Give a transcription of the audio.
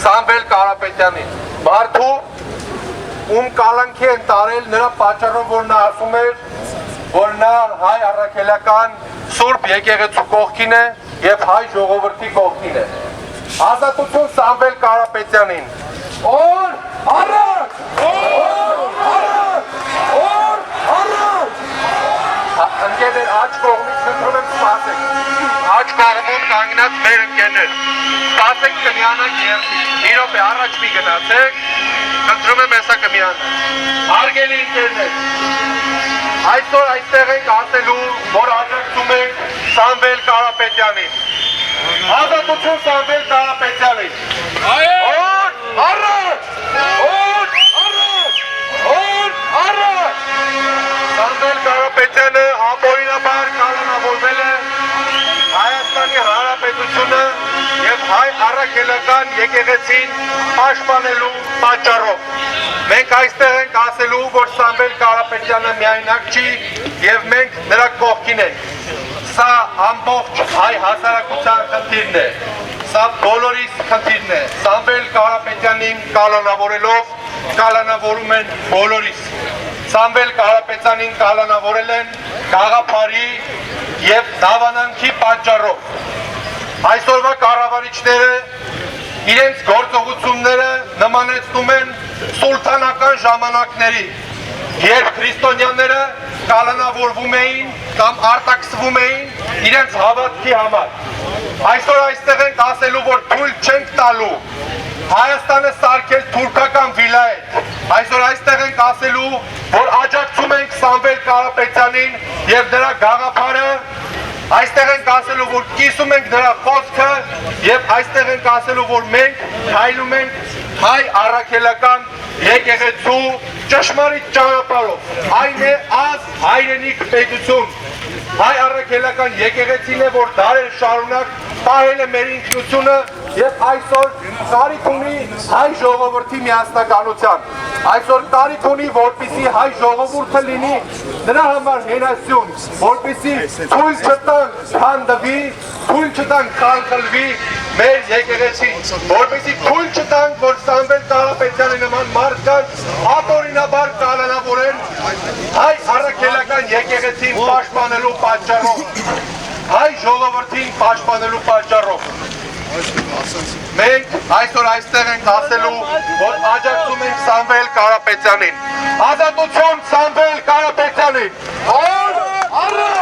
Սամվել Կարապետյանին, մարդու ում կալանքի են տարել նրա պատճառով, որ նա ասում էր, որ նա հայ առաքելական Սուրբ եկեղեցու կողքին է և հայ ժողովրդի կողքին է։ Ազատություն Սամվել Կարապետյանին։ Օր առաջ! Օր առաջ! Օր առաջ! Ընկերներ, աջ կողմից խնդրում եմ սպասեք։ Աջ կողմում կանգնած մեր ընկերներ։ Սպասեք կմիանանք երդի։ Մի րոպե առաջ մի գնացեք։ Խնդրում եմ հեսա կմիանանք։ Հարգելի ընկերներ, այսօր այստեղ ենք ասելու, որ աջակցում ենք Սամվել Կարապետյանին։ Ազատություն Սամվել Կարապետյանին։ Օր առաջ! Օր առաջ! Օր առաջ! Սամվել Կարապետյանը ապօրինաբար կալանավորվել է Հայաստանի Հանրապետությունը և հայ առաքելական եկեղեցին պաշտպանելու պատճառով։ Մենք այստեղ ենք ասելու, որ Սամվել Կարապետյանը միայնակ չի և մենք նրա կողքին ենք։ Սա ամբողջ հայ հասարակության խնդիրն է, սա բոլորիս խնդիրն է։ Սամվել Կարապետյանին կալանավորելով կալանավորում են բոլորիս։ Սամվել Կարապետյանին կալանավորել են գաղափարի և դավանանքի պատճառով։ Այսօրվա կառավարիչները իրենց գործողությունները նմանեցնում են սուլթանական ժամանակների, երբ քրիստոնյաները կալանավորվում էին կամ արտաքսվում էին իրենց հավատքի համար։ Այսօր այստեղ ենք ասելու, որ թույլ չենք տալու Հայաստանը սարքել թուրքական վիլայետ։ Այսօր այստեղ ենք ասելու, որ աջակցում ենք Սամվել Կարապետյանին և նրա գաղափարը, այստեղ ենք ասելու, որ կիսում ենք նրա խոսքը և այստեղ ենք ասելու, որ մենք քայլում ենք հայ առաքելական եկեղեցու ճշմարիտ ճանապարհով։ Այն է ազգ հայրենիք պետություն։ Հայ առաքելական եկեղեցին է, որ դարեր շարունակ պահել է մեր ինքնությունը և այսօր կարիք ունի հայ ժողովրդի միասնականության։ Այսօր կարիք ունի, որպեսզի հայ ժողովուրդը լինի նրա համար հենասյուն, որպեսզի թույլ չտան քանդվի, թույլ չտան քանդվի մեր եկեղեցին, որպեսզի թույլ չտան, որ Սամվել Կարապետյանի նման մարդկանց ապօրինաբար կալանավորեն հայ առաքելական եկեղեցին պաշտպանելու պատճառով, հայ ժողովրդին պաշտպանելու պատճառով։ Մենք այսօր այստեղ ենք ասելու, որ աջակցում ենք Սամվել Կարապետյանին։ Ազատություն Սամվել Կարապետյանին։ Օր առաջ!